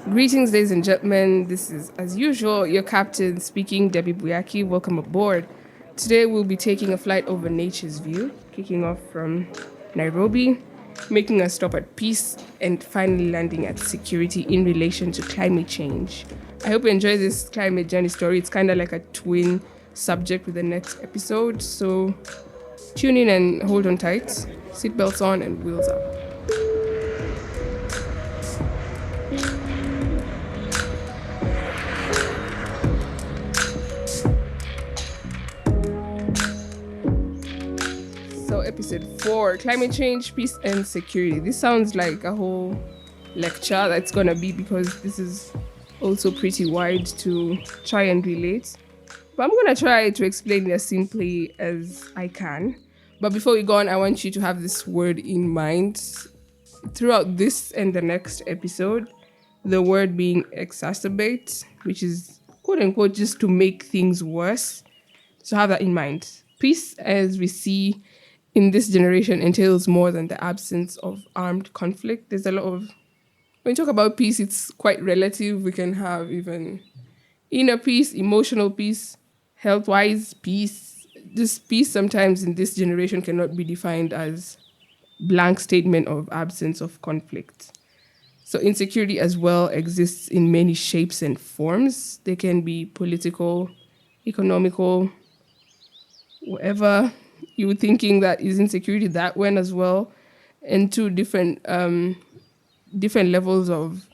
Greetings, ladies and gentlemen. This is, as usual, your captain speaking, Debbie Buyaki. Welcome aboard. Today, we'll be taking a flight over nature's view, kicking off from Nairobi, making a stop at peace, and finally landing at security in relation to climate change. I hope you enjoy this climate journey story. It's kind of like a twin subject with the next episode. So tune in and hold on tight, seatbelts on, and wheels up. So, episode 4, climate change, peace, and security. This sounds like a whole lecture that's gonna be, because this is also pretty wide to try and relate. But I'm gonna try to explain it as simply as I can. But before we go on, I want you to have this word in mind throughout this and the next episode. The word being exacerbate, which is quote unquote just to make things worse. So have that in mind. Peace, as we see in this generation, entails more than the absence of armed conflict. There's a lot of, when you talk about peace, it's quite relative. We can have even inner peace, emotional peace, health-wise peace. This peace sometimes in this generation cannot be defined as blank statement of absence of conflict. So insecurity as well exists in many shapes and forms. They can be political, economical, whatever you were thinking that is insecurity, that one as well, and two different levels of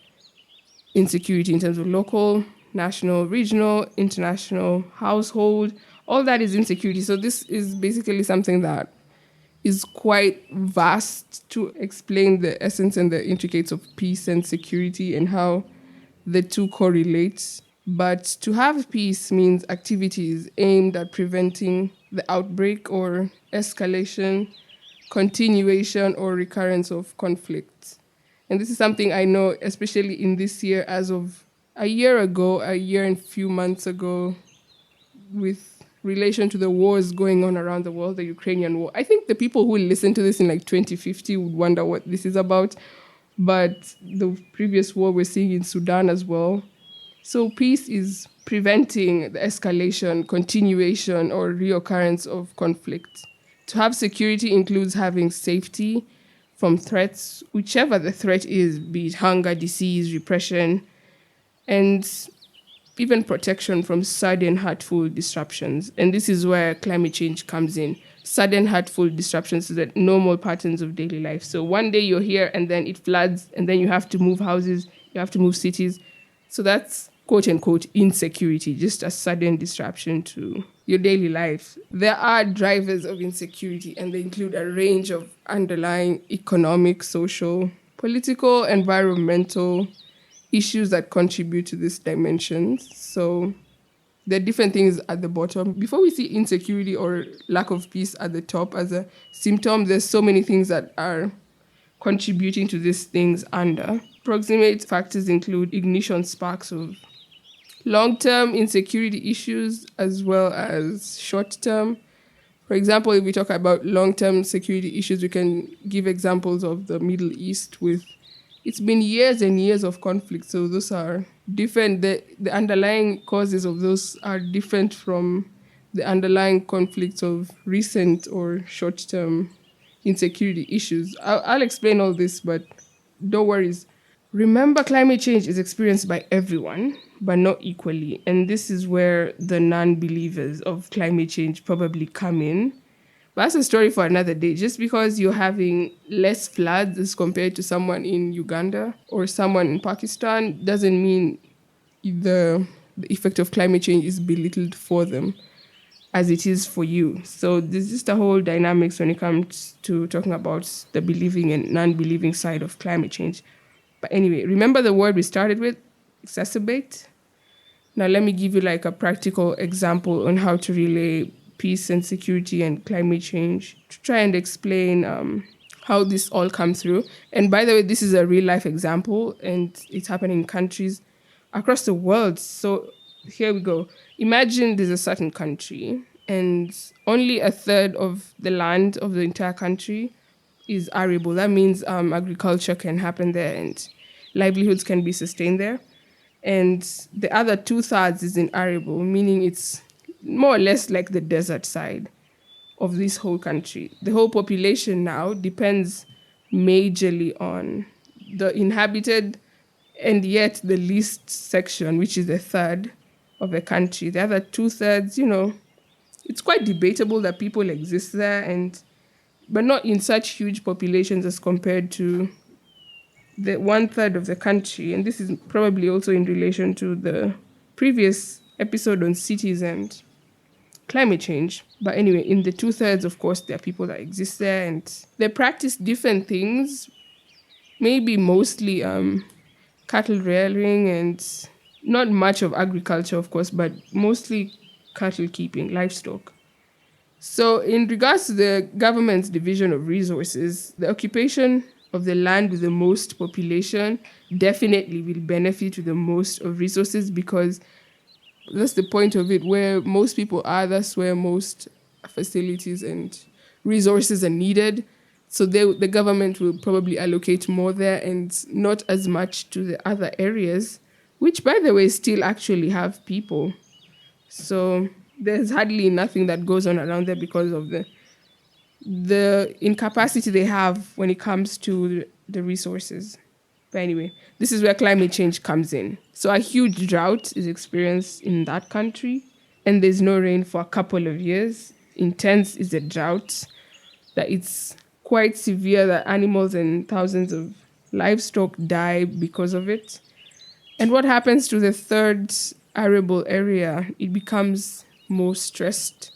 insecurity in terms of local, national, regional, international, household. All that is insecurity. So this is basically something that is quite vast to explain the essence and the intricacies of peace and security and how the two correlate. But to have peace means activities aimed at preventing the outbreak or escalation, continuation, or recurrence of conflict. And this is something I know, especially in this year, as of a year and few months ago, with relation to the wars going on around the world, the Ukrainian war. I think the people who listen to this in like 2050 would wonder what this is about. But the previous war we're seeing in Sudan as well. So peace is preventing the escalation, continuation, or reoccurrence of conflict. To have security includes having safety from threats, whichever the threat is, be it hunger, disease, repression, and even protection from sudden hurtful disruptions. And this is where climate change comes in. Sudden hurtful disruptions to the normal patterns of daily life. So one day you're here and then it floods and then you have to move houses, you have to move cities. So that's quote unquote insecurity, just a sudden disruption to your daily life. There are drivers of insecurity, and they include a range of underlying economic, social, political, environmental issues that contribute to these dimensions. So there are different things at the bottom. Before we see insecurity or lack of peace at the top as a symptom, there's so many things that are contributing to these things under. Proximate factors include ignition sparks of long-term insecurity issues as well as short-term. For example, if we talk about long-term security issues, we can give examples of the Middle East with, it's been years and years of conflict. So those are different. The underlying causes of those are different from the underlying conflicts of recent or short-term insecurity issues. I'll explain all this, but don't worry. Remember, climate change is experienced by everyone, but not equally. And this is where the non-believers of climate change probably come in. But that's a story for another day. Just because you're having less floods as compared to someone in Uganda or someone in Pakistan doesn't mean the effect of climate change is belittled for them as it is for you. So there's just a whole dynamics when it comes to talking about the believing and non-believing side of climate change. But anyway, remember the word we started with, exacerbate? Now let me give you like a practical example on how to relay peace and security and climate change to try and explain how this all comes through. And by the way, this is a real life example and it's happening in countries across the world. So here we go. Imagine there's a certain country and only a third of the land of the entire country is arable. That means agriculture can happen there and livelihoods can be sustained there. And the other two-thirds is in arable, meaning it's more or less like the desert side of this whole country. The whole population now depends majorly on the inhabited and yet the least section, which is a third of the country. The other two-thirds, it's quite debatable that people exist there, and but not in such huge populations as compared to the one-third of the country. And this is probably also in relation to the previous episode on cities and climate change. But anyway, in the two-thirds, of course, there are people that exist there and they practice different things, maybe mostly cattle rearing and not much of agriculture, of course, but mostly cattle keeping, livestock. So, in regards to the government's division of resources, the occupation of the land with the most population definitely will benefit with the most of resources, because that's the point of it. Where most people are, that's where most facilities and resources are needed. So the government will probably allocate more there and not as much to the other areas, which, by the way, still actually have people. So there's hardly nothing that goes on around there because of the incapacity they have when it comes to the resources. But anyway, this is where climate change comes in. So a huge drought is experienced in that country, and there's no rain for a couple of years. Intense is a drought that it's quite severe, that animals and thousands of livestock die because of it. And what happens to the third arable area? It becomes more stressed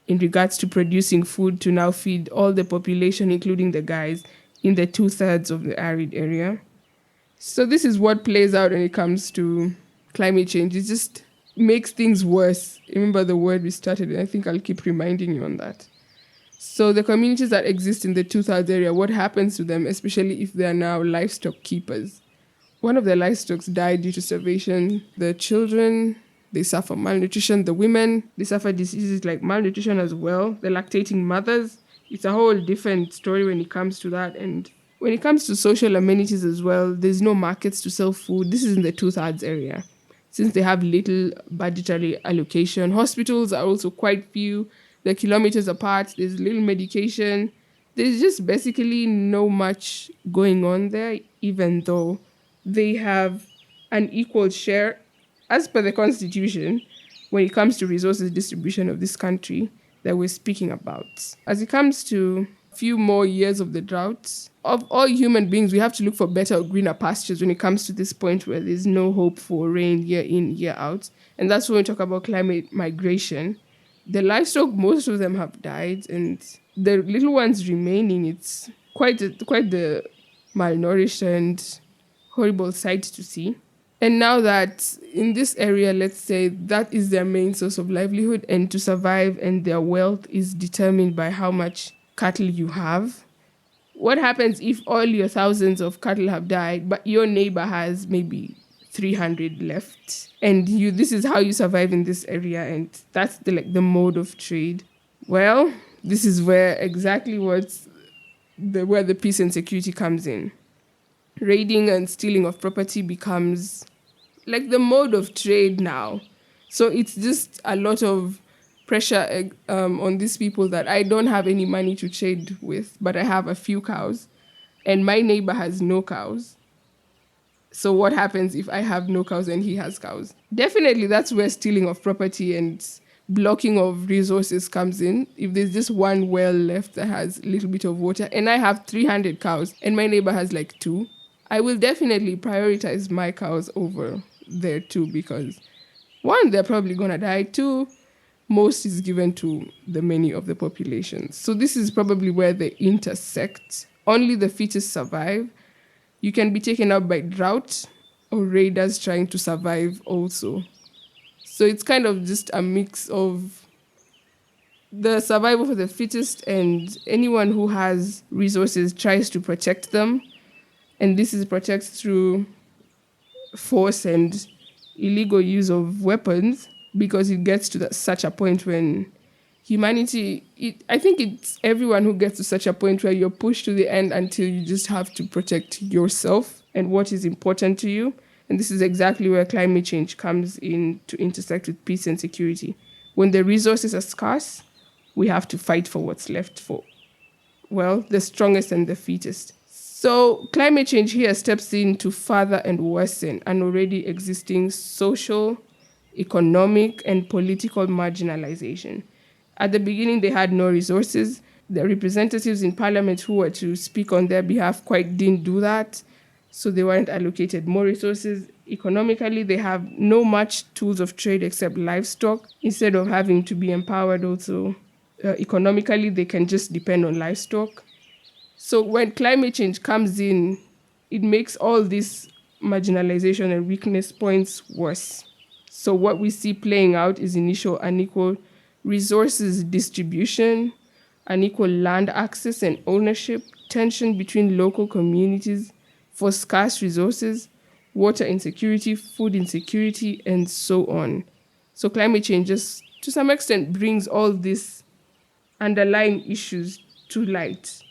in regards to producing food to now feed all the population, including the guys in the two-thirds of the arid area. So this is what plays out when it comes to climate change. It just makes things worse. Remember the word we started, and I think I'll keep reminding you on that. So the communities that exist in the two-thirds area, what happens to them, especially if they are now livestock keepers? One of their livestock died due to starvation. The children, they suffer malnutrition. The women, they suffer diseases like malnutrition as well. The lactating mothers, it's a whole different story when it comes to that. And when it comes to social amenities as well, there's no markets to sell food. This is in the two-thirds area. Since they have little budgetary allocation, hospitals are also quite few. They're kilometers apart. There's little medication. There's just basically no much going on there, even though they have an equal share, as per the constitution, when it comes to resources distribution of this country that we're speaking about. As it comes to a few more years of the drought, of all human beings, we have to look for better or greener pastures when it comes to this point where there's no hope for rain year in, year out. And that's when we talk about climate migration. The livestock, most of them have died, and the little ones remaining, it's quite the malnourished and horrible sight to see. And now that in this area, let's say that is their main source of livelihood, and to survive, and their wealth is determined by how much cattle you have. What happens if all your thousands of cattle have died, but your neighbor has maybe 300 left, and this is how you survive in this area, and that's the mode of trade? Well, this is where exactly where the peace and security comes in. Raiding and stealing of property becomes like the mode of trade now. So it's just a lot of pressure on these people that I don't have any money to trade with, but I have a few cows, and my neighbor has no cows. So what happens if I have no cows and he has cows? Definitely that's where stealing of property and blocking of resources comes in. If there's just one well left that has a little bit of water, and I have 300 cows and my neighbor has like 2, I will definitely prioritize my cows over their 2, because 1, they're probably going to die. 2, most is given to the many of the population. So this is probably where they intersect. Only the fittest survive. You can be taken out by drought or raiders trying to survive also. So it's kind of just a mix of the survival for the fittest, and anyone who has resources tries to protect them. And this is protected through force and illegal use of weapons, because it gets to such a point when humanity, I think it's everyone who gets to such a point where you're pushed to the end until you just have to protect yourself and what is important to you. And this is exactly where climate change comes in to intersect with peace and security. When the resources are scarce, we have to fight for what's left for, well, the strongest and the fittest. So climate change here steps in to further and worsen an already existing social, economic, and political marginalization. At the beginning, they had no resources. The representatives in parliament who were to speak on their behalf quite didn't do that. So they weren't allocated more resources. Economically, they have no much tools of trade except livestock. Instead of having to be empowered also economically, they can just depend on livestock. So when climate change comes in, it makes all this marginalization and weakness points worse. So what we see playing out is initial unequal resources distribution, unequal land access and ownership, tension between local communities for scarce resources, water insecurity, food insecurity, and so on. So climate change just to some extent brings all these underlying issues to light.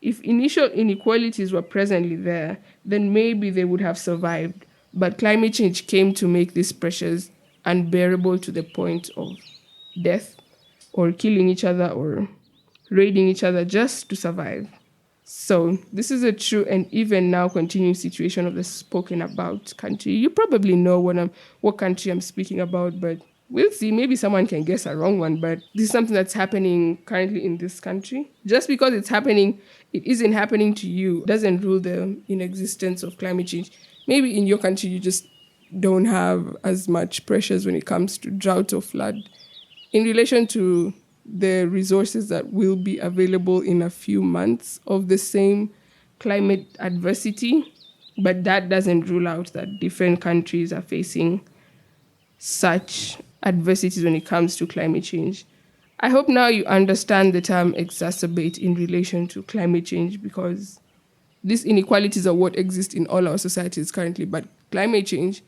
If initial inequalities were presently there, then maybe they would have survived. But climate change came to make these pressures unbearable to the point of death or killing each other or raiding each other just to survive. So this is a true and even now continuing situation of the spoken about country. You probably know what country I'm speaking about, but we'll see. Maybe someone can guess a wrong one, but this is something that's happening currently in this country. Just because it's happening, it isn't happening to you, doesn't rule the inexistence of climate change. Maybe in your country you just don't have as much pressures when it comes to drought or flood in relation to the resources that will be available in a few months of the same climate adversity. But that doesn't rule out that different countries are facing such adversities when it comes to climate change. I hope now you understand the term exacerbate in relation to climate change, because these inequalities are what exist in all our societies currently. But climate change,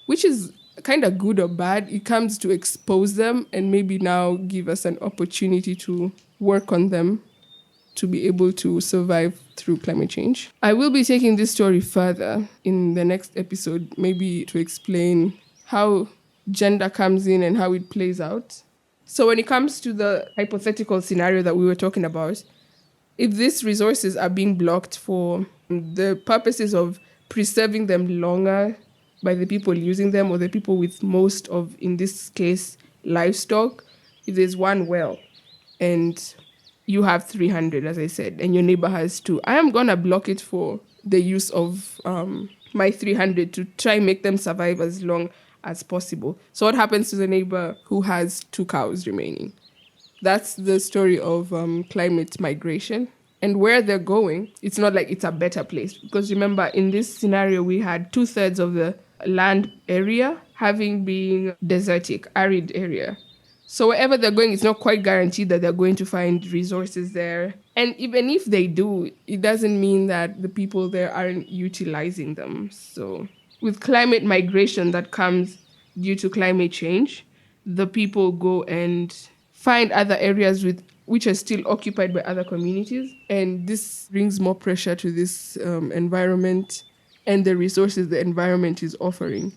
which is kind of good or bad, it comes to expose them and maybe now give us an opportunity to work on them to be able to survive through climate change. I will be taking this story further in the next episode, maybe to explain how gender comes in and how it plays out. So when it comes to the hypothetical scenario that we were talking about, if these resources are being blocked for the purposes of preserving them longer by the people using them or the people with most of, in this case, livestock, if there's one well and you have 300, as I said, and your neighbor has two, I am going to block it for the use of my 300 to try and make them survive as long as possible. So what happens to the neighbor who has 2 cows remaining? That's the story of climate migration. And where they're going, it's not like it's a better place. Because remember, in this scenario, we had 2/3 of the land area having been desertic, arid area. So wherever they're going, it's not quite guaranteed that they're going to find resources there. And even if they do, it doesn't mean that the people there aren't utilizing them. So with climate migration that comes due to climate change, the people go and find other areas which are still occupied by other communities. And this brings more pressure to this environment and the resources the environment is offering.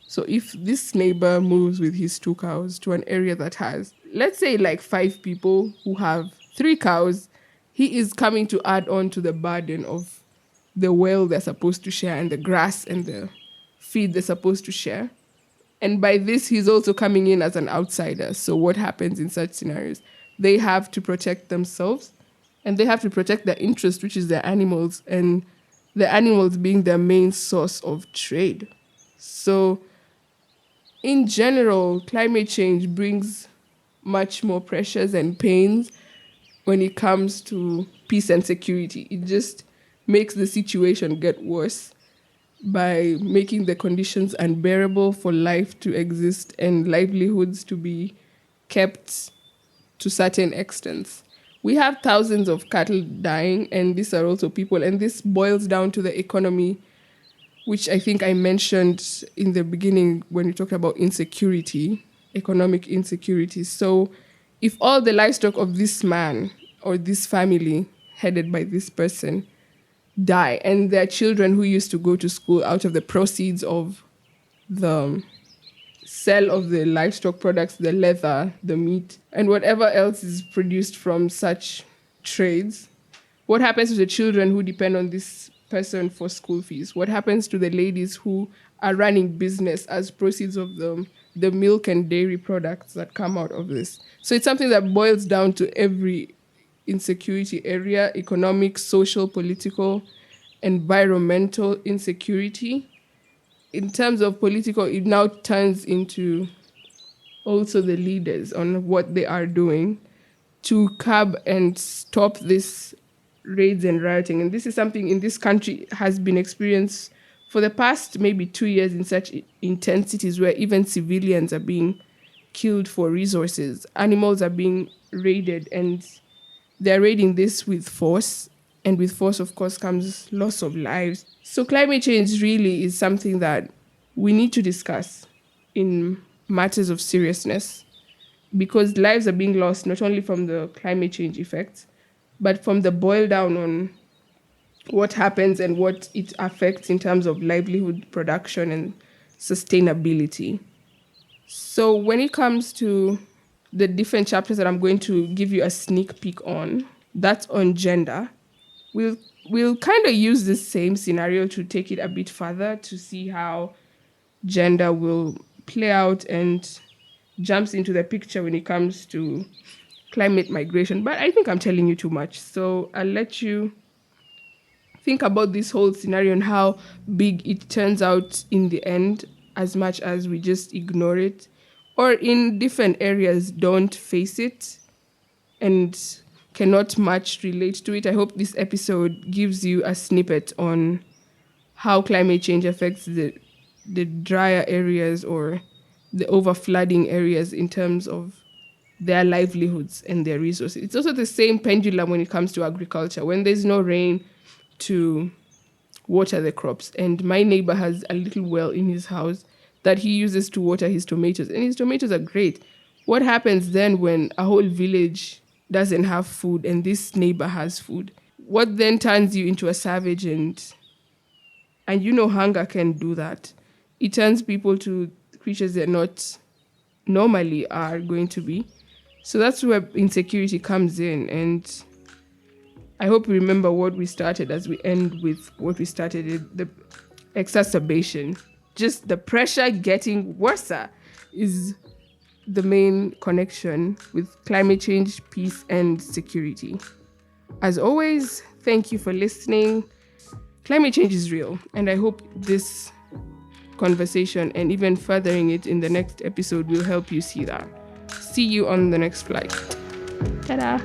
So if this neighbor moves with his 2 cows to an area that has, let's say, like 5 people who have 3 cows, he is coming to add on to the burden of the well they're supposed to share and the grass and the feed they're supposed to share. And by this, he's also coming in as an outsider. So what happens in such scenarios? They have to protect themselves and they have to protect their interest, which is their animals, and the animals being their main source of trade. So in general, climate change brings much more pressures and pains when it comes to peace and security. It just makes the situation get worse by making the conditions unbearable for life to exist and livelihoods to be kept to certain extents. We have thousands of cattle dying, and these are also people, and this boils down to the economy, which I think I mentioned in the beginning when we talked about insecurity, economic insecurity. So if all the livestock of this man or this family headed by this person die, and their children who used to go to school out of the proceeds of the sale of the livestock products, the leather, the meat, and whatever else is produced from such trades, what happens to the children who depend on this person for school fees? What happens to the ladies who are running business as proceeds of the milk and dairy products that come out of this? So it's something that boils down to every insecurity area: economic, social, political, environmental insecurity. In terms of political, it now turns into also the leaders on what they are doing to curb and stop this raids and rioting. And this is something in this country has been experienced for the past maybe 2 years in such intensities, where even civilians are being killed for resources. Animals are being raided, and they're raiding this with force. And with force, of course, comes loss of lives. So climate change really is something that we need to discuss in matters of seriousness, because lives are being lost not only from the climate change effects, but from the boil down on what happens and what it affects in terms of livelihood, production, and sustainability. So when it comes to the different chapters that I'm going to give you a sneak peek on, that's on gender. We'll kind of use this same scenario to take it a bit further to see how gender will play out and jumps into the picture when it comes to climate migration. But I think I'm telling you too much. So I'll let you think about this whole scenario and how big it turns out in the end, as much as we just ignore it, or in different areas don't face it and cannot much relate to it. I hope this episode gives you a snippet on how climate change affects the drier areas or the overflooding areas in terms of their livelihoods and their resources. It's also the same pendulum when it comes to agriculture. When there's no rain to water the crops, and my neighbor has a little well in his house that he uses to water his tomatoes, and his tomatoes are great. What happens then when a whole village doesn't have food and this neighbor has food? What then turns you into a savage? And hunger can do that. It turns people to creatures they're not normally are going to be. So that's where insecurity comes in. And I hope you remember what we started as we end with what we started, the exacerbation. Just the pressure getting worse is the main connection with climate change, peace, and security. As always, thank you for listening. Climate change is real, and I hope this conversation and even furthering it in the next episode will help you see that. See you on the next flight. Ta-da!